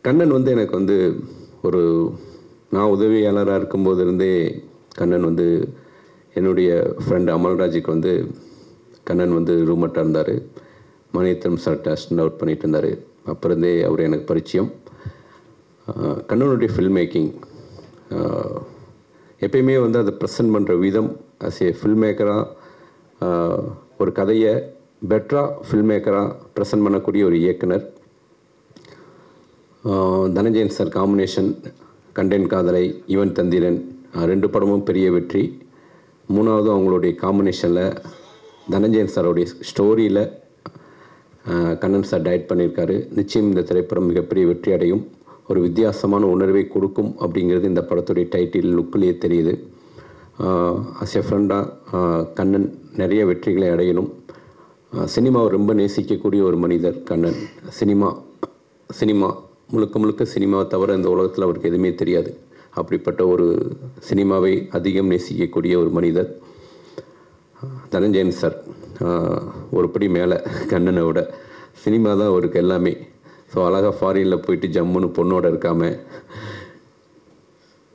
கண்ணன் வந்து எனக்கு வந்து ஒரு நான் உதவியாளராக இருக்கும்போது இருந்தே கண்ணன் வந்து என்னுடைய ஃப்ரெண்ட் அமல்ராஜுக்கு வந்து கண்ணன் வந்து ரூம்மட்டாக இருந்தார். மணியத்தம் சார்ட்ட அசிஸ்டன்ட் அவுட் பண்ணிட்டு இருந்தார். அப்போ இருந்தே அவர் எனக்கு பரிச்சயம். கண்ணனுடைய ஃபில்ம் மேக்கிங் எப்பயுமே வந்து அதை ப்ரெசன்ட் பண்ணுற விதம் ஆஸ் ஏ ஃபில்ம் மேக்கராக ஒரு கதையை பெட்டராக ஃபில்ம் மேக்கராக ப்ரெசன்ட் பண்ணக்கூடிய ஒரு இயக்குனர். தனஞ்சயன் சார் காம்பினேஷன் கண்டேன் காதலை, இவன் தந்திரன் 2 படமும் பெரிய வெற்றி. 3வது அவங்களுடைய காம்பினேஷனில் தனஞ்சயன் சாரோடைய ஸ்டோரியில் கண்ணன் சார் டைரக்ட் பண்ணியிருக்காரு. நிச்சயம் இந்த திரைப்படம் மிகப்பெரிய வெற்றி அடையும், ஒரு வித்தியாசமான உணர்வை கொடுக்கும் அப்படிங்கிறது இந்த படத்துடைய டைட்டில் லுக்கிலேயே தெரியுது. அஸ் எ ஃப்ரெண்டாக கண்ணன் நிறைய வெற்றிகளை அடையணும். சினிமாவை ரொம்ப நேசிக்கக்கூடிய ஒரு மனிதர் கண்ணன். சினிமா முழுக்க சினிமாவை தவிர இந்த உலகத்தில் அவருக்கு எதுவுமே தெரியாது. அப்படிப்பட்ட ஒரு சினிமாவை அதிகம் நேசிக்கக்கூடிய ஒரு மனிதர் தனஞ்சயன் சார். ஒரு படி மேலே கண்ணனை விட சினிமா தான் அவருக்கு எல்லாமே. ஸோ அழகாக ஃபாரினில் போயிட்டு ஜம்முன்னு பொண்ணோட இருக்காமல்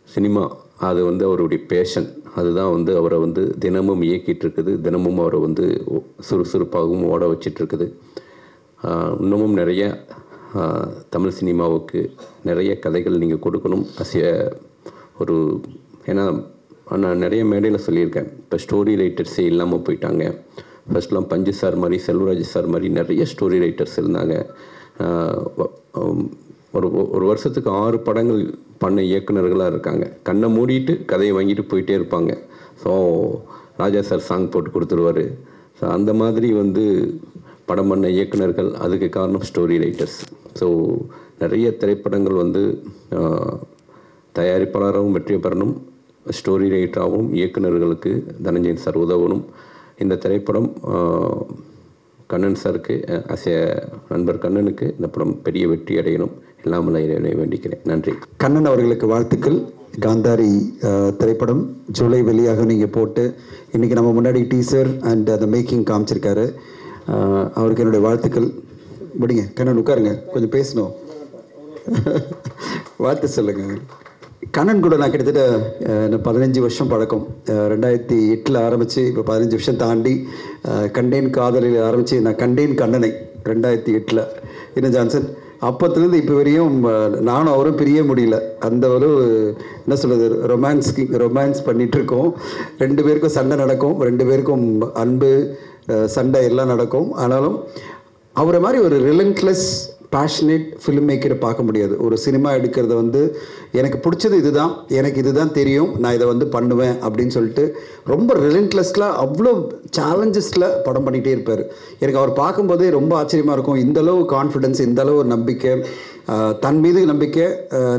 சினிமா அது வந்து அவருடைய பேஷன். அதுதான் வந்து அவரை வந்து தினமும் இயக்கிட்டு இருக்குது. தினமும் அவரை வந்து சுறுசுறுப்பாகவும் ஓட வச்சிட்ருக்குது. இன்னமும் நிறைய தமிழ் சினிமாவுக்கு நிறைய கதைகள் நீங்கள் கொடுக்கணும். ஒரு ஏன்னா நான் நிறைய மேடையில் சொல்லியிருக்கேன், இப்போ ஸ்டோரி ரைட்டர்ஸே இல்லாமல் போயிட்டாங்க. ஃபஸ்ட்லாம் பஞ்சு சார் மாதிரி, செல்வராஜ் சார் மாதிரி நிறைய ஸ்டோரி ரைட்டர்ஸ் இருந்தாங்க. ஒரு வருஷத்துக்கு 6 படங்கள் பண்ண இயக்குநர்களாக இருக்காங்க. கண்ணை மூடிட்டு கதையை வாங்கிட்டு போயிட்டே இருப்பாங்க. ஸோ ராஜா சார் சாங் போட்டு கொடுத்துருவார். ஸோ அந்த மாதிரி வந்து படம் பண்ண இயக்குநர்கள், அதுக்கு காரணம் ஸ்டோரி ரைட்டர்ஸ். ஸோ நிறைய திரைப்படங்கள் வந்து தயாரிப்பாளராகவும் வெற்றி பெறணும், ஸ்டோரி ரைட்டராகவும் இயக்குநர்களுக்கு தனஞ்சயன் சார் உதவணும். இந்த திரைப்படம் கண்ணன் சாருக்கு ஆஸ் ஏ நண்பர் கண்ணனுக்கு இந்த படம் பெரிய வெற்றி அடையணும். எல்லாமல்ல இறைவனை வேண்டிக்கிறேன். நன்றி. கண்ணன் அவர்களுக்கு வாழ்த்துக்கள். காந்தாரி திரைப்படம் ஜூலை வெளியாக நீங்கள் போட்டு இன்றைக்கி நம்ம முன்னாடி டீசர் அண்ட் அந்த மேக்கிங் காமிச்சிருக்காரு. அவருக்கு என்னுடைய வாழ்த்துக்கள். முடிங்க கண்ணன், உட்காருங்க, கொஞ்சம் பேசணும். வாழ்த்து சொல்லுங்கள். கண்ணன் கூட நான் கிட்டத்தட்ட 15 வருஷம் பழக்கம். 2008 ஆரம்பித்து இப்போ 15 வருஷம் தாண்டி கண்டேன் காதலில் ஆரம்பித்து நான் கண்டேன் கண்ணனை 2008 என்ன ஜான்சன். அப்போத்துலேருந்து இப்போ வரையும் நானும் அவரும் பிரிய முடியல. அந்த ஒரு என்ன சொல்கிறது, ரொமான்ஸ் பண்ணிகிட்ருக்கோம். 2 பேருக்கும் சண்டை நடக்கும், 2 பேருக்கும் அன்பு சண்டை எல்லாம் நடக்கும். ஆனாலும் அவரை மாதிரி ஒரு ரிலன்ட்லெஸ் பேஷனேட் ஃபிலிம் மேக்கரை பார்க்க முடியாது. ஒரு சினிமா எடுக்கிறத வந்து எனக்கு பிடிச்சது இதுதான், எனக்கு இதுதான் தெரியும், நான் இதை வந்து பண்ணுவேன் அப்படின்னு சொல்லிட்டு ரொம்ப ரிலன்ட்லெஸ்லாம் அவ்வளோ சேலஞ்சஸில் படம் பண்ணிகிட்டே இருப்பார். எனக்கு அவர் பார்க்கும்போதே ரொம்ப ஆச்சரியமாக இருக்கும். இந்தளவு கான்ஃபிடென்ஸ், இந்தளவு ஒரு நம்பிக்கை, தன் மீது நம்பிக்கை.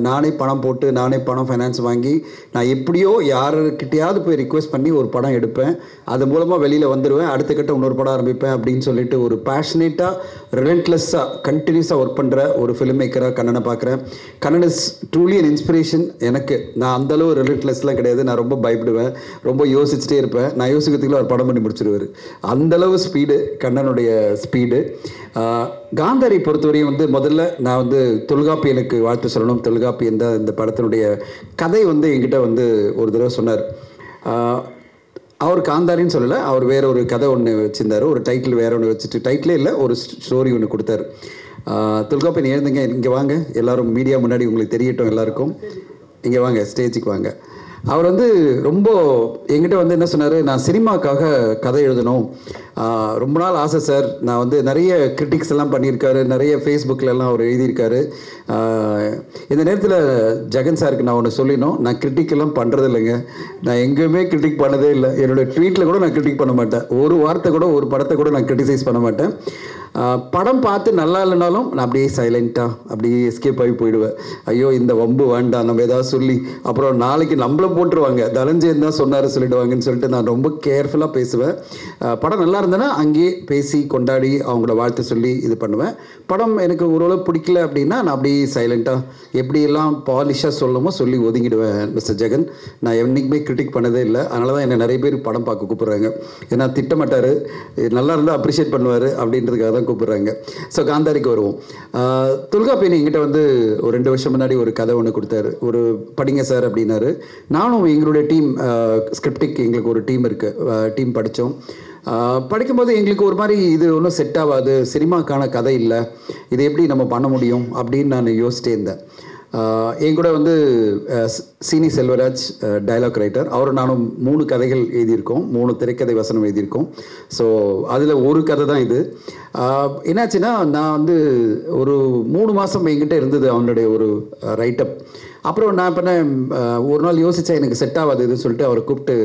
நானே பணம் போட்டு, நானே பணம் ஃபைனான்ஸ் வாங்கி, நான் எப்படியோ யாருக்கிட்டையாவது போய் ரிக்வெஸ்ட் பண்ணி ஒரு படம் எடுப்பேன், அது மூலமாக வெளியில் வந்துடுவேன், அடுத்த கட்ட இன்னொரு படம் ஆரம்பிப்பேன் அப்படின்னு சொல்லிட்டு ஒரு பேஷனேட்டாக ரிலன்ட்லெஸ்ஸாக கண்டினியூஸாக ஒர்க் பண்ணுற ஒரு ஃபிலிம் மேக்கராக கண்ணனை பார்க்குறேன். Kannan is truly an inspiration எனக்கு. நான் அந்தளவு ரிலன்ட்லெஸ்லாம் கிடையாது. நான் ரொம்ப பயப்படுவேன், ரொம்ப யோசிச்சுட்டே இருப்பேன். நான் யோசிக்கிறதுக்குள்ள அவர் படம் பண்ணி முடிச்சிடுவார். அந்தளவு ஸ்பீடு கண்ணனுடைய ஸ்பீடு. காந்தாரி பொறுத்தவரையும் வந்து முதல்ல நான் வந்து தொல்காப்பியனுக்கு வாழ்த்து சொல்லணும். தொல்காப்பியன் தான் இந்த படத்தினுடைய கதை வந்து என்கிட்ட வந்து ஒரு தடவை சொன்னார். அவர் காந்தாரின்னு சொல்லலை, அவர் வேற ஒரு கதை ஒன்று வச்சுருந்தார். ஒரு டைட்டில் வேற ஒன்று வச்சுட்டு, டைட்டிலே இல்லை, ஒரு ஸ்டோரி ஒன்று கொடுத்தாரு. தொல்காப்பியன் எழுந்துங்க, இங்கே வாங்க, எல்லோரும் மீடியா முன்னாடி உங்களுக்கு தெரியட்டும், எல்லாருக்கும் இங்கே வாங்க, ஸ்டேஜுக்கு வாங்க. அவர் வந்து ரொம்ப என்கிட்ட வந்து என்ன சொன்னார், நான் சினிமாக்காக கதை எழுதணும், ரொம்ப நாள் ஆசை சார். நான் வந்து நிறைய கிரிட்டிக்ஸ் எல்லாம் பண்ணியிருக்காரு, நிறைய ஃபேஸ்புக்கிலலாம் அவர் எழுதியிருக்காரு. இந்த நேரத்தில் ஜெகன் சாருக்கு நான் ஒன்று சொல்லினோம், நான் கிரிட்டிக்கெல்லாம் பண்ணுறது இல்லைங்க, நான் எங்கேயுமே கிரிட்டிக் பண்ணதே இல்லை. என்னோடய ட்வீட்டில் கூட நான் கிரிட்டிக் பண்ண மாட்டேன், ஒரு வார்த்தை கூட, ஒரு படத்தை கூட நான் கிரிட்டிசைஸ் பண்ண மாட்டேன். படம் பார்த்து நல்லா இல்லைனாலும் நான் அப்படியே சைலண்ட்டாக அப்படியே எஸ்கேப் ஆகி போயிடுவேன். ஐயோ இந்த வம்பு வேண்டாம், நம்ம ஏதாவது சொல்லி அப்புறம் நாளைக்கு நம்மள போட்டுருவாங்க, தனஞ்சயன் தான் சொன்னார் சொல்லிடுவாங்கன்னு சொல்லிட்டு நான் ரொம்ப கேர்ஃபுல்லாக பேசுவேன். படம் நல்லா இருந்தேன்னா அங்கேயே பேசி கொண்டாடி அவங்கள வாழ்த்து சொல்லி இது பண்ணுவேன். படம் எனக்கு ஓரளவு பிடிக்கல அப்படின்னா நான் அப்படியே சைலண்ட்டாக எப்படியெல்லாம் பாலிஷாக சொல்லணுமோ சொல்லி ஒதுங்கிடுவேன். மிஸ்டர் ஜெகன் நான் என்றைக்குமே கிரிட்டிக் பண்ணதே இல்லை. அதனால தான் என்னை நிறைய பேர் படம் பார்க்க கூப்பிட்றாங்க. ஏன்னா திட்டமாட்டார், நல்லா இருந்தால் அப்ரிஷியேட் பண்ணுவார் அப்படின்றதுக்காக தான் தான் கூப்பிடுறாங்க. ஸோ காந்தாரிக்கு வருவோம். தொல்காப்பியன் என்கிட்ட வந்து ஒரு 2 வருஷம் முன்னாடி ஒரு கதை ஒன்று கொடுத்தாரு. ஒரு படிங்க சார் அப்படின்னாரு. நானும் எங்களுடைய டீம் ஸ்கிரிப்டிக் எங்களுக்கு ஒரு டீம் இருக்குது, டீம் படித்தோம். படிக்கும்போது எங்களுக்கு ஒரு மாதிரி இது ஒன்றும் செட் ஆகாது, சினிமாக்கான கதை இல்லை, இது எப்படி நம்ம பண்ண முடியும் அப்படின்னு நான் யோசிச்சிட்டே இருந்தேன். என் கூட வந்து சீனி செல்வராஜ் டைலாக் ரைட்டர், அவரும் நானும் 3 கதைகள் எழுதியிருக்கோம், 3 திரைக்கதை வசனம் எழுதியிருக்கோம். ஸோ அதில் ஒரு கதை தான் இது. என்னாச்சுன்னா நான் வந்து ஒரு 3 மாதம் என்கிட்ட இருந்தது அவனுடைய ஒரு ரைட்டப். அப்புறம் நான் பண்ண ஒரு நாள் யோசித்தேன், எனக்கு செட் ஆகாது இதுன்னு சொல்லிட்டு அவரை கூப்பிட்டு,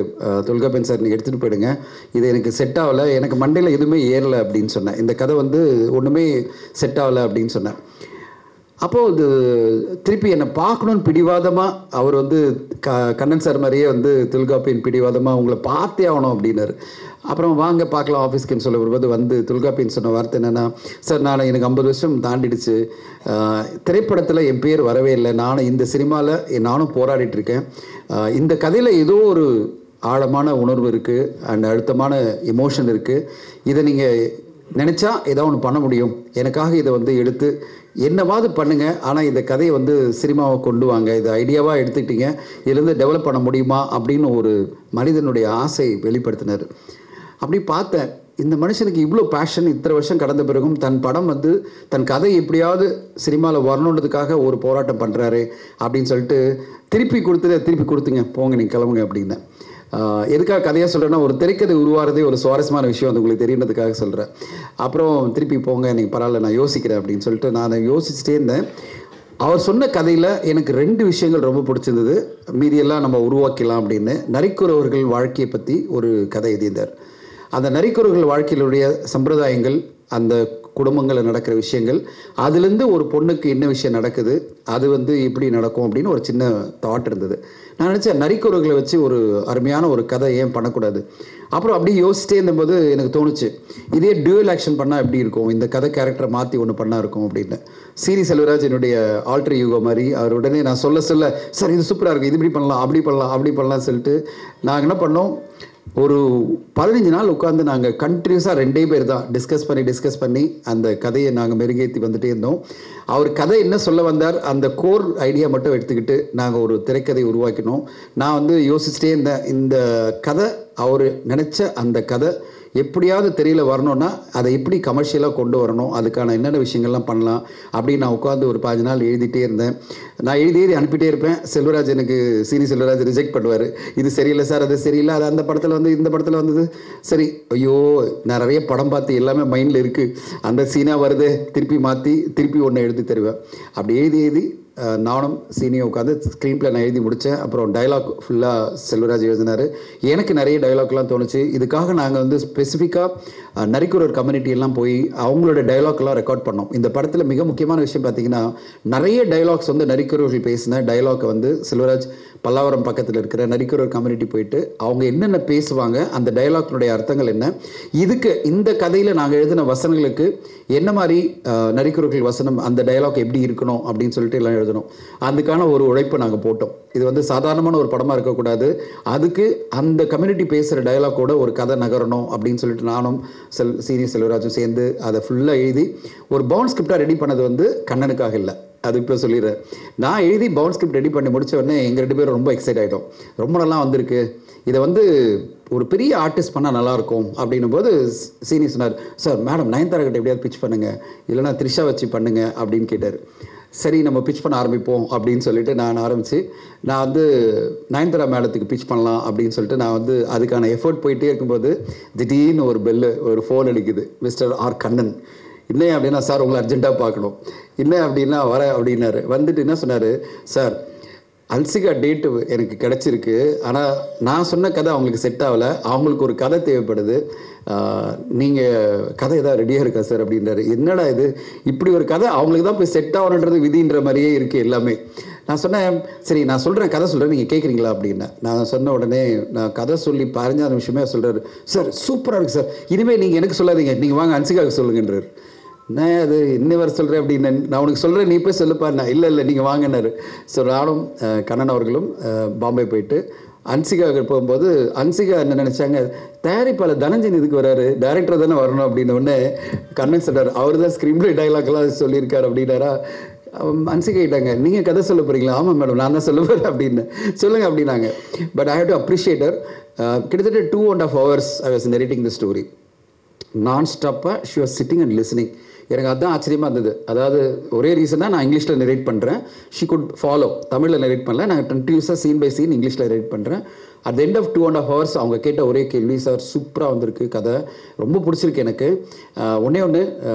தொல்காப்பியன் சார் நீங்கள் எடுத்துகிட்டு போயிடுங்க, இது எனக்கு செட் ஆகலை, எனக்கு மண்டையில் எதுவுமே ஏறலை அப்படின்னு சொன்னேன். இந்த கதை வந்து ஒன்றுமே செட் ஆகலை அப்படின்னு சொன்னேன். அப்போது இது திருப்பி என்னை பார்க்கணுன்னு பிடிவாதமாக அவர் வந்து கண்ணன் சார் மாதிரியே வந்து தொல்காப்பியன் பிடிவாதமாக உங்களை பார்த்தே ஆகணும் அப்படின்னாரு. அப்புறம் வாங்க பார்க்கலாம் ஆஃபீஸ்க்குன்னு சொல்ல வரும்போது வந்து தொல்காப்பியன் சொன்ன வார்த்தை என்னென்னா, சார் நான் எனக்கு 50 வருஷம் தாண்டிடுச்சு, திரைப்படத்தில் என் பேர் வரவே இல்லை, நானும் இந்த சினிமாவில் நானும் போராடிட்டுருக்கேன், இந்த கதையில் ஏதோ ஒரு ஆழமான உணர்வு இருக்குது அண்ட் அழுத்தமான எமோஷன் இருக்குது, இதை நீங்கள் நினச்சா ஏதோ ஒன்று பண்ண முடியும், எனக்காக இதை வந்து எடுத்து என்னவாது பண்ணுங்கள், ஆனால் இந்த கதையை வந்து சினிமாவை கொண்டு வாங்க, இதை ஐடியாவாக எடுத்துக்கிட்டீங்க, இதுலேருந்து டெவலப் பண்ண முடியுமா அப்படின்னு ஒரு மனிதனுடைய ஆசை வெளிப்படுத்தினார். அப்படி பார்த்தேன், இந்த மனுஷனுக்கு இவ்வளோ பேஷன் இத்தனை வருஷம் கடந்த பிறகும் தன் படம் வந்து தன் கதை எப்படியாவது சினிமாவில் வரணுன்றதுக்காக ஒரு போராட்டம் பண்ணுறாரு அப்படின்னு சொல்லிட்டு திருப்பி கொடுத்துங்க, போங்க நீங்கள் கிளம்புங்க அப்படின்னேன். எதுக்காக கதையாக சொல்கிறேன்னா, ஒரு திரைக்கதை உருவாகிறதே ஒரு சுவாரஸ்யமான விஷயம், அது உங்களுக்கு தெரியுன்றதுக்காக சொல்கிறேன். அப்புறம் திருப்பி போங்க, எனக்கு பரவாயில்ல, நான் யோசிக்கிறேன் அப்படின்னு சொல்லிட்டு நான் யோசிச்சுட்டே இருந்தேன். அவர் சொன்ன கதையில் எனக்கு 2 விஷயங்கள் ரொம்ப பிடிச்சிருந்தது, மீதியெல்லாம் நம்ம உருவாக்கலாம் அப்படின்னு. நரிக்குறவர்கள் வாழ்க்கையை பற்றி ஒரு கதை எழுதியிருந்தார். அந்த நரிக்குறவர்கள் வாழ்க்கையிலுடைய சம்பிரதாயங்கள், அந்த குடும்பங்களில் நடக்கிற விஷயங்கள், அதுலேருந்து ஒரு பொண்ணுக்கு என்ன விஷயம் நடக்குது, அது வந்து எப்படி நடக்கும் அப்படின்னு ஒரு சின்ன தாட் இருந்தது. நான் நினச்சேன், நரிக்குறவர்களை வச்சு ஒரு அருமையான ஒரு கதை ஏன் பண்ணக்கூடாது. அப்புறம் அப்படியே யோசிச்சிட்டே இருந்தபோது எனக்கு தோணுச்சு, இதே டியூவல் ஆக்ஷன் பண்ணால் எப்படி இருக்கும், இந்த கதை கேரக்டரை மாற்றி ஒன்று பண்ணால் இருக்கும் அப்படின்னு. சீனி செல்வராஜ் என்னுடைய ஆல்டர் யூகோ மாதிரி, அவர் உடனே நான் சொல்ல சார் இது சூப்பராக இருக்கும், இது இப்படி பண்ணலாம் அப்படி பண்ணலாம் சொல்லிட்டு நாங்கள் என்ன பண்ணோம், ஒரு 15 நாள் உட்காந்து நாங்கள் கண்டினியூஸாக 2 பேர் தான் டிஸ்கஸ் பண்ணி அந்த கதையை நாங்கள் மெருகேற்றி வந்துட்டே இருந்தோம். அவர் கதை என்ன சொல்ல வந்தார், அந்த கோர் ஐடியா மட்டும் எடுத்துக்கிட்டு நாங்கள் ஒரு திரைக்கதை உருவாக்கினோம். நான் வந்து யோசிச்சுட்டே இருந்தேன், இந்த கதை அவர் நினச்ச அந்த கதை எப்படியாவது தெரியல வரணும்னா அதை எப்படி கமர்ஷியலாக கொண்டு வரணும், அதுக்கான என்னென்ன விஷயங்கள்லாம் பண்ணலாம் அப்படின்னு நான் உட்காந்து ஒரு 15 நாள் எழுதிட்டே இருந்தேன். நான் எழுதி அனுப்பிட்டே இருப்பேன். செல்வராஜ் எனக்கு சீனி செல்வராஜ் ரிஜெக்ட் பண்ணுவார், இது சரியில்லை சார், அது சரியில்லை, அது அந்த படத்தில் வந்து இந்த படத்தில் வந்தது சரி, ஐயோ நான் நிறைய படம் பார்த்து எல்லாமே மைண்டில் இருக்குது, அந்த சீனாக வருது, திருப்பி மாற்றி திருப்பி ஒன்று எழுதி தருவேன். அப்படி எழுதி நானும் சீனியை உட்காந்து ஸ்க்ரீன் பிளே நான் எழுதி முடித்தேன். அப்புறம் டைலாக் ஃபுல்லாக செல்வராஜ் எழுதினார். எனக்கு நிறைய டைலாக்லாம் தோணுச்சு. இதுக்காக நாங்கள் வந்து ஸ்பெசிஃபிக்காக நரிக்குறவர் கம்யூனிட்டியெல்லாம் போய் அவங்களோட டைலாக்லாம் ரெக்கார்ட் பண்ணோம். இந்த படத்தில் மிக முக்கியமான விஷயம் பார்த்திங்கன்னா, நிறைய டைலாக்ஸ் வந்து நரிக்குறவர்கள் பேசின டைலாக்கை வந்து செல்வராஜ் பல்லாவரம் பக்கத்தில் இருக்கிற நரிக்குறவர் கம்யூனிட்டி போயிட்டு அவங்க என்னென்ன பேசுவாங்க, அந்த டைலாக்னுடைய அர்த்தங்கள் என்ன, இதுக்கு இந்த கதையில் நாங்கள் எழுதின வசனங்களுக்கு என்ன மாதிரி நரிக்குறவர்கள் வசனம், அந்த டைலாக் எப்படி இருக்கணும் அப்படின்னு சொல்லிட்டு எல்லாம் எழுதணும். அதுக்கான ஒரு உழைப்பை நாங்கள் போட்டோம். இது வந்து சாதாரணமான ஒரு படமாக இருக்கக்கூடாது, அதுக்கு அந்த கம்யூனிட்டி பேசுகிற டைலாக்கோட ஒரு கதை நகரணும் அப்படின்னு சொல்லிட்டு நானும் சீனி செல்வராஜும் சேர்ந்து அதை ஃபுல்லாக எழுதி ஒரு பவுண்ட் ஸ்கிரிப்டாக ரெடி பண்ணது வந்து கண்ணனுக்காக இல்லை, அது இப்போ சொல்லிடுறேன். நான் எழுதி பவுண்ட் ஸ்கிரிப்ட் ரெடி பண்ணி முடித்த உடனே எங்கள் 2 பேரும் ரொம்ப எக்ஸைட் ஆகிட்டோம். ரொம்ப நல்லா வந்திருக்கு, இதை வந்து ஒரு பெரிய ஆர்டிஸ்ட் பண்ணால் நல்லாயிருக்கும் அப்படின்னும் போது சீனி சொன்னார், சார் மேடம் நயன்தாரா கிட்ட எப்படியாவது பிச் பண்ணுங்கள், இல்லைனா த்ரிஷா வச்சு பண்ணுங்க அப்படின்னு கேட்டார். சரி நம்ம பிச் பண்ண ஆரம்பிப்போம் அப்படின்னு சொல்லிட்டு நான் ஆரம்பித்து நான் வந்து நயன்தாரா மேடத்துக்கு பிச் பண்ணலாம் அப்படின்னு சொல்லிட்டு நான் வந்து அதுக்கான எஃபர்ட் போயிட்டே இருக்கும்போது திடீர்னு ஒரு பெல்லு, ஒரு ஃபோன் அடிக்குது. Mister R Kannan. இல்லை அப்படின்னா, சார் உங்களை அர்ஜென்ட்டாக பார்க்கணும். இல்லை அப்படின்னா வர அப்படின்னாரு. வந்துட்டு என்ன சொன்னார், சார் அல்சிகா டேட்டு எனக்கு கிடச்சிருக்கு, ஆனால் நான் சொன்ன கதை அவங்களுக்கு செட் ஆகலை, அவங்களுக்கு ஒரு கதை தேவைப்படுது, நீங்கள் கதை எதாவது ரெடியாக இருக்கா சார் அப்படின்றாரு. என்னடா இது, இப்படி ஒரு கதை அவங்களுக்கு தான் போய் செட் ஆகணுன்றது விதின்ற மாதிரியே இருக்குது எல்லாமே. நான் சொன்னேன், சரி நான் சொல்கிறேன், கதை சொல்கிறேன், நீங்கள் கேட்குறீங்களா அப்படின்னேன். நான் சொன்ன உடனே நான் கதை சொல்லி 15 நிமிஷமே சொல்கிறாரு, சார் சூப்பராக இருக்குது சார், இனிமேல் நீங்கள் எனக்கு சொல்லாதீங்க, நீங்கள் வாங்க அன்சிகாவுக்கு சொல்லுங்கன்றார். நான் அது என்ன வர சொல்கிறேன் அப்படின்னு, நான் உனக்கு சொல்கிறேன் நீ போய் சொல்லுப்பா. நான் இல்லை நீங்கள் வாங்கினார். ஸோ நானும் கண்ணன் அவர்களும் பாம்பே போயிட்டு அன்சிகா போகும்போது அன்சிகா என்ன நினச்சாங்க, தயாரிப்பாளர் தனஞ்சன் இதுக்கு வராரு, டைரக்டர் தானே வரணும் அப்படின்னு உடனே கண்ணன் சொல்கிறார், அவர் தான் ஸ்க்ரீன் பிளே டைலாக்லாம் சொல்லியிருக்காரு அப்படின்னாரா. அன்சிகா கேட்டாங்க, நீங்கள் கதை சொல்ல போகிறீங்களா? ஆமாம் மேடம், நான் தான் சொல்ல போகிறேன் அப்படின்னு. சொல்லுங்கள் அப்படின்னாங்க. But I have to appreciate her. கிட்டத்தட்ட 2.5 hours I was narrating the story. நான் ஸ்டாப்பாக she was sitting and listening. எனக்கு அதுதான் ஆச்சரியமாக இருந்தது. அதாவது ஒரே ரீசனாக நான் இங்கிலீஷில் நரேட் பண்ணுறேன், ஷி குட் ஃபாலோ. தமிழில் நரேட் பண்ணல, நான் கண்டினியூஸாக சீன் பை சீன் இங்கிலீஷில் நரேட் பண்ணுறேன். At the end of 2.5 hours அவங்க கேட்ட ஒரே கேள்வி, சார் சூப்பராக வந்திருக்கு கதை, ரொம்ப பிடிச்சிருக்கு எனக்கு. ஒன்று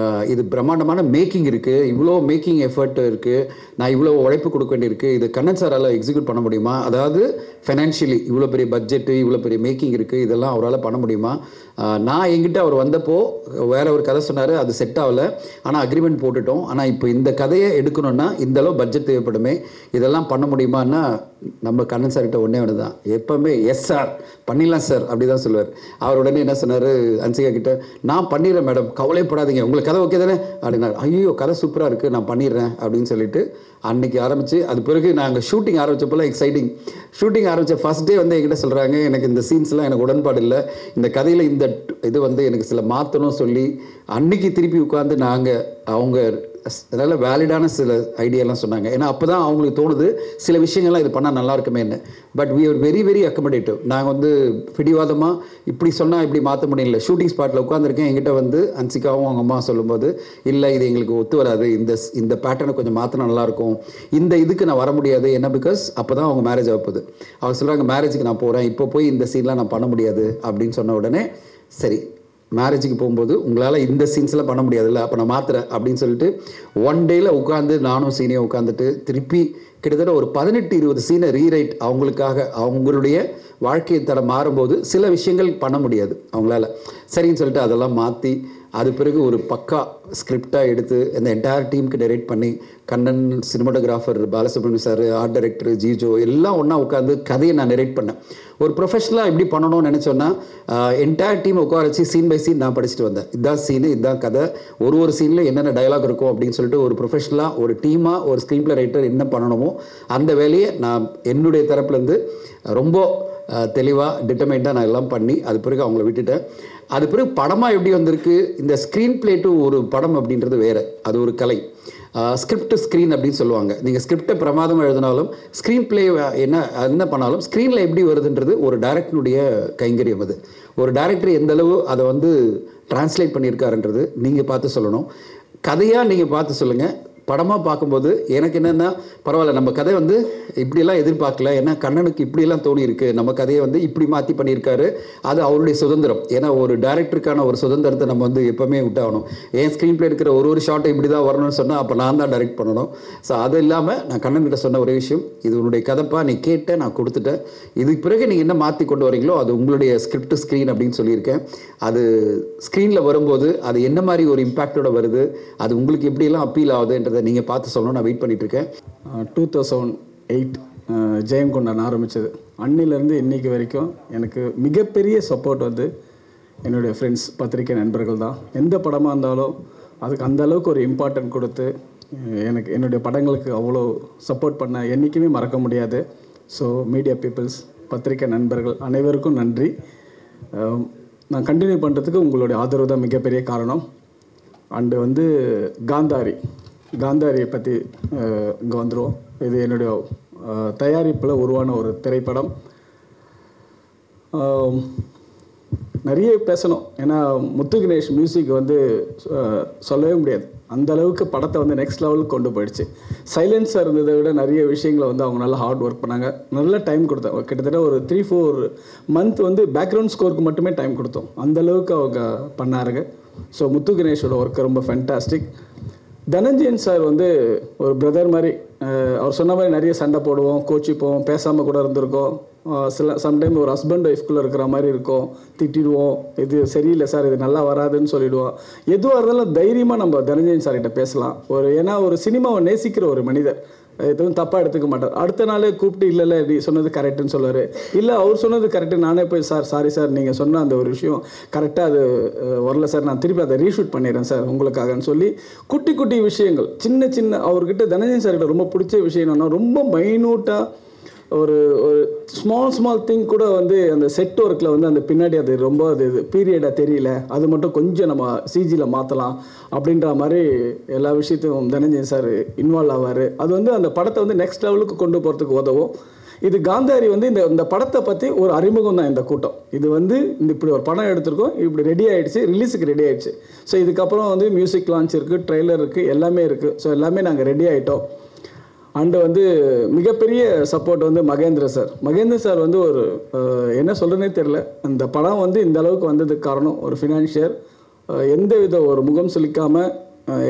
இது பிரம்மாண்டமான மேக்கிங் இருக்குது, இவ்வளோ மேக்கிங் எஃபர்ட் இருக்குது, நான் இவ்வளோ உழைப்பு கொடுக்க வேண்டியிருக்கு, இது கண்ணன் சாரால் எக்ஸிக்யூட் பண்ண முடியுமா? அதாவது ஃபைனான்ஷியலி இவ்வளோ பெரிய பட்ஜெட்டு, இவ்வளோ பெரிய மேக்கிங் இருக்குது, இதெல்லாம் அவரால் பண்ண முடியுமா? நான் எங்கிட்ட அவர் வந்தப்போ வேற ஒரு கதை சொன்னார், அது செட் ஆகலை, ஆனால் அக்ரிமெண்ட் போட்டுட்டோம். ஆனால் இப்போ இந்த கதையை எடுக்கணும்னா இந்தளவு பட்ஜெட் தேவைப்படுமே, இதெல்லாம் பண்ண முடியுமான்னா நம்ம கண்ணன் சார்கிட்ட ஒன்றே ஒன்று தான், எப்போவுமே எஸ் சார் பண்ணிடலாம் சார் அப்படி தான் சொல்லுவார். அவர் உடனே என்ன சொன்னார் அன்சிகா கிட்ட, நான் பண்ணிடுறேன் மேடம், கவலைப்படாதீங்க, உங்களுக்கு கதை ஓகே தானே அப்படின்னாரு. ஐயோ கதை சூப்பராக இருக்குது, நான் பண்ணிடுறேன் அப்படின்னு சொல்லிட்டு அன்றைக்கி ஆரம்பித்து, அது பிறகு நாங்கள் ஷூட்டிங் ஆரம்பித்தப்போலாம் எக்ஸைட்டிங். ஷூட்டிங் ஆரம்பித்த ஃபஸ்ட் டே வந்து என்கிட்ட சொல்கிறாங்க, எனக்கு இந்த சீன்ஸ்லாம் எனக்கு உடன்பாடு இல்லை, இந்த கதையில் இந்த இது வந்து எனக்கு சில மாற்றணும் சொல்லி அன்றைக்கி திருப்பி உட்காந்து நாங்கள் அவங்க அதனால் வேலிடான சில ஐடியாலாம் சொன்னாங்க. ஏன்னா அப்போ தான் அவங்களுக்கு தோணுது சில விஷயங்கள்லாம் இது பண்ணால் நல்லா இருக்குமே என்ன. But we are very very accommodative. நாங்கள் வந்து பிடிவாதமாக இப்படி சொன்னால் இப்படி மாற்ற முடியல. ஷூட்டிங் ஸ்பாட்டில் உட்காந்துருக்கேன், என்கிட்ட வந்து அன்சிகாவும் அவங்க அம்மா சொல்லும்போது, இல்லை இது எங்களுக்கு ஒத்து வராது, இந்த பேட்டர்னை கொஞ்சம் மாற்றினா நல்லாயிருக்கும், இந்த இதுக்கு நான் வர முடியாது. என்ன பிகாஸ் அப்போ தான் அவங்க மேரேஜ் ஆகுது. அவங்க சொல்கிறாங்க, மேரேஜுக்கு நான் போகிறேன், இப்போ போய் இந்த சீன்லாம் நான் பண்ண முடியாது அப்படின்னு சொன்ன உடனே, சரி மேரேஜுக்கு போகும்போது உங்களால் இந்த சீன்ஸ்லாம் பண்ண முடியாதுல்ல, அப்போ நான் மாற்றுறேன் அப்படின்னு சொல்லிட்டு 1 டேயில் உட்காந்து நானும் சீனியும் உட்காந்துட்டு திருப்பி கிட்டத்தட்ட ஒரு 18-20 சீனை ரீரைட், அவங்களுக்காக அவங்களுடைய வாழ்க்கை தரம் மாறும்போது சில விஷயங்கள் பண்ண முடியாது அவங்களால, சரின்னு சொல்லிட்டு அதெல்லாம் மாற்றி அது பிறகு ஒரு பக்கா ஸ்கிரிப்டாக எடுத்து அந்த என்டையர் டீமுக்கு டைரக்ட் பண்ணி, Kannan, cinematographer Balasubramaniam sir, art director Jijo எல்லாம் ஒன்றா உட்காந்து கதையை நான் நரேட் பண்ணேன். ஒரு ப்ரொஃபஷனலாக எப்படி பண்ணணும்னு நினச்சோன்னா என்டையர் டீம் உட்கார வச்சு சீன் பை சீன் நான் படிச்சுட்டு வந்தேன். இதுதான் சீனு, இதுதான் கதை, ஒரு சீனில் என்னென்ன டைலாக் இருக்கும் அப்படின்னு சொல்லிட்டு ஒரு ப்ரொஃபஷனலாக ஒரு டீமாக ஒரு ஸ்க்ரீன் பிளே ரைட்டர் என்ன பண்ணணுமோ அந்த வேலையை நான் என்னுடைய தரப்புலேருந்து ரொம்ப தெளிவாக டிட்டர்மைண்டாக நான் எல்லாம் பண்ணி அது பிறகு அவங்கள விட்டுட்டேன். அது பிறகு படமாக எப்படி வந்திருக்கு, இந்த ஸ்க்ரீன் பிளே டு ஒரு படம் அப்படின்றது வேறு, அது ஒரு கலை. ஸ்கிரிப்ட் ஸ்க்ரீன் அப்படின்னு சொல்லுவாங்க. நீங்கள் ஸ்கிரிப்டை பிரமாதமாக எழுதினாலும் ஸ்க்ரீன் பிளே என்ன பண்ணாலும் ஸ்க்ரீனில் எப்படி வருதுன்றது ஒரு டைரக்டருடைய கைங்கரியம். அது ஒரு டைரக்டர் எந்தளவு அதை வந்து டிரான்ஸ்லேட் பண்ணியிருக்காருன்றது நீங்கள் பார்த்து சொல்லணும். கதையாக நீங்கள் பார்த்து சொல்லுங்கள். படமாக பார்க்கும்போது எனக்கு என்னென்னா, பரவாயில்ல நம்ம கதை வந்து இப்படியெல்லாம் எதிர்பார்க்கல, ஏன்னா கண்ணனுக்கு இப்படியெல்லாம் தோணியிருக்கு, நம்ம கதையை வந்து இப்படி மாற்றி பண்ணியிருக்காரு, அது அவருடைய சுதந்திரம். ஏன்னா ஒரு டைரக்டருக்கான ஒரு சுதந்திரத்தை நம்ம வந்து எப்போவுமே விட்டாகணும். ஏன் ஸ்க்ரீன் பிளே இருக்கிற ஒரு ஷாட்டை இப்படி தான் வரணும்னு சொன்னால் அப்போ நான் தான் டைரக்ட் பண்ணணும். ஸோ அது இல்லாமல் நான் கண்ணன்கிட்ட சொன்ன ஒரே விஷயம், இது உன்னுடைய கதைப்பா, நீ கேட்ட நான் கொடுத்துட்டேன், இதுக்கு பிறகு நீங்கள் என்ன மாற்றி கொண்டு வரீங்களோ அது உங்களுடைய ஸ்கிரிப்ட் ஸ்க்ரீன் அப்படின்னு சொல்லியிருக்கேன். அது ஸ்க்ரீனில் வரும்போது அது என்ன மாதிரி ஒரு இம்பேக்டோட வருது, அது உங்களுக்கு எப்படியெல்லாம் அப்பீல் ஆகுதுன்ற நீங்கள் பார்த்து சொல்லணும். நான் வெயிட் பண்ணிட்டு இருக்கேன். 2008 ஜெயம் கொண்டான் ஆரம்பித்தது, அன்னிலேருந்து இன்னைக்கு வரைக்கும் எனக்கு மிகப்பெரிய சப்போர்ட் வந்து என்னுடைய ஃப்ரெண்ட்ஸ், பத்திரிக்கை நண்பர்கள் தான். எந்த படமாக இருந்தாலும் அதுக்கு அந்த அளவுக்கு ஒரு இம்பார்ட்டன்ட் கொடுத்து எனக்கு என்னுடைய படங்களுக்கு அவ்வளோ சப்போர்ட் பண்ண என்றைக்குமே மறக்க முடியாது. ஸோ மீடியா பீப்புள்ஸ், பத்திரிக்கை நண்பர்கள் அனைவருக்கும் நன்றி. நான் கண்டினியூ பண்ணுறதுக்கு உங்களுடைய ஆதரவு தான் மிகப்பெரிய காரணம். அண்டு வந்து காந்தாரியை பற்றி இங்கே வந்துடுவோம். இது என்னுடைய தயாரிப்பில் உருவான ஒரு திரைப்படம். நிறைய பேசணும், ஏன்னா முத்து கணேஷ் மியூசிக் வந்து சொல்லவே முடியாது, அந்த அளவுக்கு படத்தை வந்து நெக்ஸ்ட் லெவலுக்கு கொண்டு போயிடுச்சு. சைலன்ஸாக இருந்ததை விட நிறைய விஷயங்களை வந்து அவங்க நல்லா ஹார்ட் ஒர்க் பண்ணாங்க, நல்ல டைம் கொடுத்தாங்க. கிட்டத்தட்ட ஒரு 3-4 மந்த் வந்து பேக்ரவுண்ட் ஸ்கோருக்கு மட்டுமே டைம் கொடுத்தோம், அந்தளவுக்கு அவங்க பண்ணாருங்க. ஸோ முத்து கணேஷோட ஒர்க்கு ரொம்ப ஃபேண்டாஸ்டிக். தனஞ்சயன் சார் வந்து ஒரு பிரதர் மாதிரி. அவர் சொன்ன மாதிரி நிறைய சண்டை போடுவோம், கோச்சிப்போம், பேசாமல் கூட இருந்திருக்கோம். சம்டைம் ஒரு ஹஸ்பண்ட் ஒய்ஃப்குள்ளே இருக்கிற மாதிரி இருக்கும், திட்டிடுவோம், இது சரியில்லை சார், இது நல்லா வராதுன்னு சொல்லிவிடுவோம். எதுவாக இருந்தாலும் தைரியமாக நம்ம தனஞ்சயன் சார்கிட்ட பேசலாம். ஏன்னா ஒரு சினிமாவை நேசிக்கிற ஒரு மனிதர், எதுவும் தப்பாக எடுத்துக்க மாட்டார். அடுத்த நாளே கூப்பிட்டு இல்லை நீ சொன்னது கரெக்டுன்னு சொல்லுவார், இல்லை அவர் சொன்னது கரெக்டு, நானே போய் சார் சாரி சார் நீங்கள் சொன்ன அந்த ஒரு விஷயம் கரெக்டாக அது வரல சார், நான் திருப்பி அதை ரீஷூட் பண்ணிடுறேன் சார் உங்களுக்காகன்னு சொல்லி குட்டி குட்டி விஷயங்கள் சின்ன அவர்கிட்ட தனஞ்சயன் சார்கிட்ட ரொம்ப பிடிச்ச விஷயம் என்னன்னா, ரொம்ப மைனூட்டாக ஒரு ஒரு ஸ்மால் திங் கூட வந்து அந்த செட் ஒர்க்கில் வந்து அந்த பின்னாடி அது ரொம்ப அது பீரியடாக தெரியல, அது மட்டும் கொஞ்சம் நம்ம சிஜியில் மாற்றலாம் அப்படின்ற மாதிரி எல்லா விஷயத்தையும் தனஞ்சயன் சார் இன்வால்வ் ஆவார். அது வந்து அந்த படத்தை வந்து நெக்ஸ்ட் லெவலுக்கு கொண்டு போகிறதுக்கு உதவும். இது காந்தாரி வந்து இந்த படத்தை பற்றி ஒரு அறிமுகம் தான் இந்த கூட்டம். இது வந்து இப்படி ஒரு படம் எடுத்திருக்கோம், இப்படி ரெடி ஆகிடுச்சு, ரிலீஸுக்கு ரெடி ஆகிடுச்சு. ஸோ இதுக்கப்புறம் வந்து மியூசிக் லான்ச் இருக்குது, ட்ரெய்லர் இருக்குது, எல்லாமே இருக்குது. ஸோ எல்லாமே நாங்கள் ரெடி ஆகிட்டோம். அண்டு வந்து மிகப்பெரிய சப்போர்ட் வந்து மகேந்திர சார் வந்து ஒரு என்ன சொல்கிறேனே தெரில. அந்த படம் வந்து இந்த அளவுக்கு வந்ததுக்கு காரணம் ஒரு ஃபினான்ஷியர், எந்த வித ஒரு முகம் சுளிக்காமல்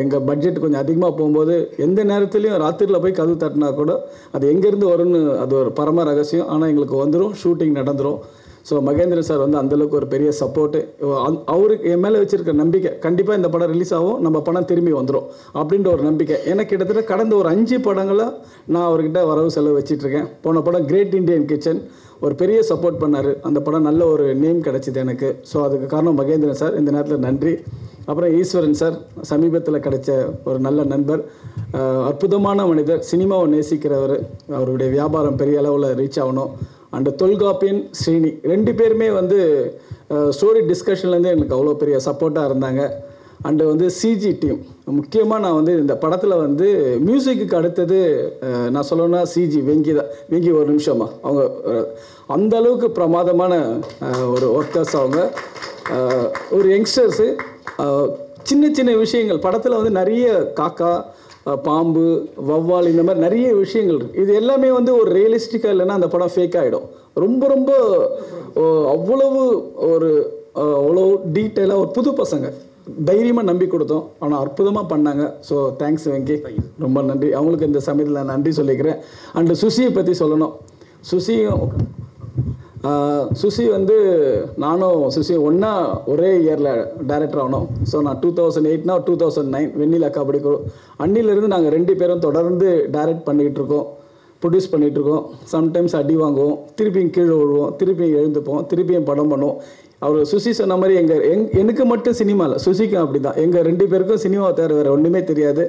எங்கள் பட்ஜெட் கொஞ்சம் அதிகமாக போகும்போது எந்த நேரத்துலையும் ராத்திரியில் போய் கதவு தட்டினா கூட அது எங்கேருந்து வரும்னு அது ஒரு பரம ரகசியம், ஆனால் எங்களுக்கு வந்துடும், ஷூட்டிங் நடந்துடும். ஸோ மகேந்திர சார் வந்து அந்தளவுக்கு ஒரு பெரிய சப்போர்ட்டு. அவருக்கு என் மேலே வச்சுருக்க நம்பிக்கை, கண்டிப்பாக இந்த படம் ரிலீஸ் ஆகும், நம்ம படம் திரும்பி வந்துடும் அப்படின்ற ஒரு நம்பிக்கை. எனக்கு கிட்டத்தட்ட கடந்த ஒரு 5 படங்களை நான் அவர்கிட்ட வரவு செலவு வச்சிட்ருக்கேன். போன படம் கிரேட் இண்டியன் கிச்சன் ஒரு பெரிய சப்போர்ட் பண்ணார், அந்த படம் நல்ல ஒரு நேம் கிடச்சிது எனக்கு. ஸோ அதுக்கு காரணம் மகேந்திரன் சார், இந்த நேரத்தில் நன்றி. அப்புறம் ஈஸ்வரன் சார் சமீபத்தில் கிடைச்ச ஒரு நல்ல நண்பர், அற்புதமான மனிதர், சினிமாவை நேசிக்கிறவர், அவருடைய வியாபாரம் பெரிய அளவில் ரீச் ஆகணும். அண்டு தொல்காப்பியன் ஸ்ரீனி 2 பேருமே வந்து ஸ்டோரி டிஸ்கஷன்லேருந்து எனக்கு அவ்வளோ பெரிய சப்போர்ட்டாக இருந்தாங்க. அண்டு வந்து சிஜி டீம் முக்கியமாக நான் வந்து இந்த படத்தில் வந்து மியூசிக்கு அடுத்தது நான் சொல்லணும்னா சிஜி வெங்கி ஒரு நிமிஷமா அவங்க அந்த அளவுக்கு பிரமாதமான ஒரு ஒர்க்கர்ஸ். அவங்க ஒரு யங்ஸ்டர்ஸு, சின்ன விஷயங்கள் படத்தில் வந்து நிறைய காக்கா, பாம்பு, வவ்வால், இந்த மாதிரி நிறைய விஷயங்கள் இருக்குது. இது எல்லாமே வந்து ஒரு ரியலிஸ்டிக்காக இல்லைன்னா அந்த படம் ஃபேக் ஆகிடும். ரொம்ப அவ்வளோ டீட்டெயிலாக ஒரு புது பசங்க தைரியமாக நம்பி கொடுத்தோம், ஆனால் அற்புதமாக பண்ணாங்க. ஸோ தேங்க்ஸ் வெங்கி, ரொம்ப நன்றி. அவங்களுக்கு இந்த சமயத்தில் நான் நன்றி சொல்லிக்கிறேன். அண்டு சுசியை பற்றி சொல்லணும். சுசி வந்து நானும் சுசியும் ஒரே இயரில் டைரக்டர் ஆகணும். ஸோ நான் 2008 2009 வெண்ணிலா கபடி குழு அன்னிலிருந்து நாங்கள் 2 பேரும் தொடர்ந்து டைரக்ட் பண்ணிகிட்டு இருக்கோம், ப்ரொடியூஸ் பண்ணிகிட்ருக்கோம். சம்டைம்ஸ் அடி வாங்குவோம், திருப்பியும் கீழே விழுவோம், திருப்பியும் எழுந்துப்போம், திருப்பியும் படம் பண்ணுவோம். அவர் சுசி சொன்ன மாதிரி எனக்கு மட்டும் சினிமா இல்லை, சுசிக்கும் அப்படி தான். எங்கள் 2 பேருக்கும் சினிமாவை தவிர வேறு ஒன்றுமே தெரியாது.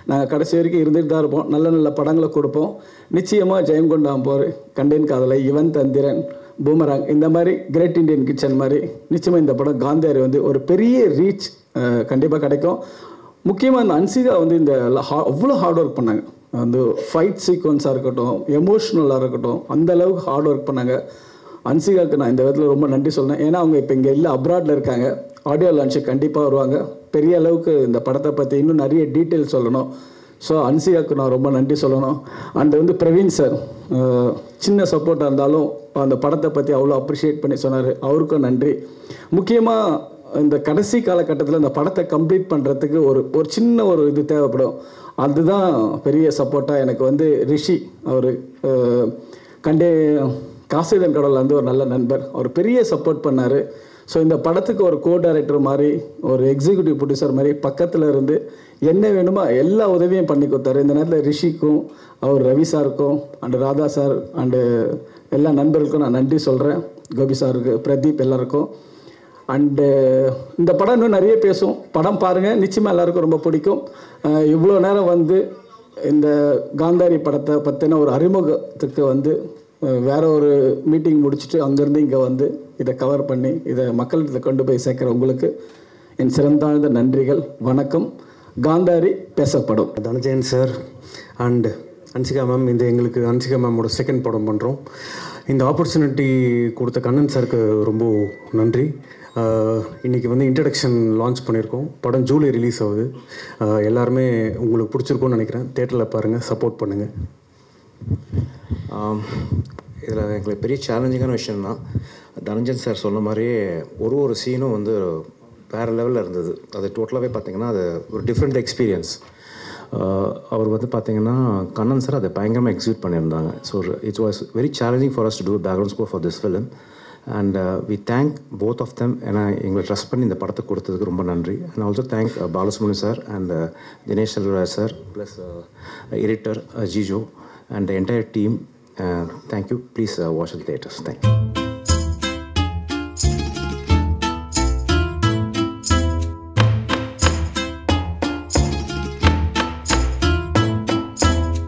நாங்கள் கடைசி வரைக்கும் இருந்துகிட்டு தான் இருப்போம், நல்ல படங்களை கொடுப்போம். நிச்சயமாக ஜெயங்கொண்டாம் போர், கண்டேன் காதலை, இவன் தந்திரன், பூமராங், இந்த மாதிரி கிரேட் இண்டியன் கிச்சன் மாதிரி நிச்சயமாக இந்த படம் காந்தாரி வந்து ஒரு பெரிய ரீச் கண்டிப்பாக கிடைக்கும். முக்கியமாக இந்த அன்சிகா வந்து இந்த அவ்வளோ ஹார்ட் ஒர்க் பண்ணாங்க. வந்து ஃபைட் சீக்வன்ஸாக இருக்கட்டும், எமோஷ்னலாக இருக்கட்டும், அந்த அளவுக்கு ஹார்ட் ஒர்க் பண்ணாங்க. அன்சிகாவுக்கு நான் இந்த விதத்தில் ரொம்ப நன்றி சொல்கிறேன். ஏன்னா அவங்க இப்போ இங்கே இல்லை, அப்ராடில் இருக்காங்க. ஆடியோ லான்ச்சு கண்டிப்பாக வருவாங்க. பெரிய அளவுக்கு இந்த படத்தை பற்றி இன்னும் நிறைய டீட்டெயில் சொல்லணும். ஸோ அன்சிகாவுக்கு நான் ரொம்ப நன்றி சொல்லணும். அண்ட் வந்து பிரவீன் சார் சின்ன சப்போர்ட்டாக இருந்தாலும் அந்த படத்தை பற்றி அவ்வளோ அப்ரிஷியேட் பண்ணி சொன்னார், அவருக்கும் நன்றி. முக்கியமாக இந்த கடைசி காலகட்டத்தில் இந்த படத்தை கம்ப்ளீட் பண்ணுறதுக்கு ஒரு சின்ன இது தேவைப்படும். அதுதான் பெரிய சப்போர்ட்டாக எனக்கு வந்து ரிஷி, அவர் காசிதன் கடவுள் வந்து ஒரு நல்ல நண்பர், அவர் பெரிய சப்போர்ட் பண்ணார். ஸோ இந்த படத்துக்கு ஒரு கோ டைரக்டர் மாதிரி, ஒரு எக்ஸிக்யூட்டிவ் ப்ரொடியூசர் மாதிரி பக்கத்தில் இருந்து என்ன வேணுமோ எல்லா உதவியும் பண்ணி கொடுத்தாரு. இந்த நேரத்தில் ரிஷிக்கும், அவர் ரவி சாருக்கும், அண்டு ராதா சார், அண்டு எல்லா நண்பர்களுக்கும் நான் நன்றி சொல்கிறேன். கோபி சாருக்கு, பிரதீப், எல்லாருக்கும். அண்டு இந்த படம் இன்னும் நிறைய பேசும், படம் பாருங்கள், நிச்சயமாக எல்லாருக்கும் ரொம்ப பிடிக்கும். இவ்வளோ நேரம் வந்து இந்த காந்தாரி படத்தை பற்றின ஒரு அறிமுகத்துக்கு வந்து வேற ஒரு மீட்டிங் முடிச்சுட்டு அங்கேருந்து இங்கே வந்து இதை கவர் பண்ணி இதை மக்கள்கிட்ட கொண்டு போய் சேர்க்குற உங்களுக்கு என் சிறந்தாழ்ந்த நன்றிகள். வணக்கம். காந்தாரி பேசப்படும். Dhananjayan sir and Hansika ma'am, இந்த எங்களுக்கு அன்சிகா மேமோட 2nd படம் பண்ணுறோம். இந்த ஆப்பர்ச்சுனிட்டி கொடுத்த கண்ணன் சாருக்கு ரொம்ப நன்றி. இன்றைக்கி வந்து இன்ட்ரடக்ஷன் லான்ச் பண்ணியிருக்கோம். படம் ஜூலை ரிலீஸ் ஆகுது. எல்லாருமே உங்களுக்கு பிடிச்சிருக்கும்னு நினைக்கிறேன். தேட்டரில் பாருங்கள், சப்போர்ட் பண்ணுங்கள். இதில் எங்களுக்கு பெரிய சேலஞ்சிங்கான விஷயம்னா, தனஞ்சன் சார் சொன்ன மாதிரியே ஒரு சீனும் வந்து வேறு லெவலில் இருந்தது. அது டோட்டலாகவே பார்த்திங்கன்னா அது ஒரு டிஃப்ரெண்ட் எக்ஸ்பீரியன்ஸ். அவர் வந்து பார்த்திங்கன்னா கண்ணன் சார் அதை பயங்கரமாக எக்ஸிக்யூட் பண்ணியிருந்தாங்க. So it's was very challenging for us to do background score for this film. And we thank both of them. ஏன்னா எங்களை ட்ரஸ்ட் பண்ணி இந்த படத்தை கொடுத்ததுக்கு ரொம்ப நன்றி. And also thank Balasubramaniam sir and Dinesh Selvaraj sir plus editor Jijo and the entire team. Thank you. Please watch the theaters. Thank you.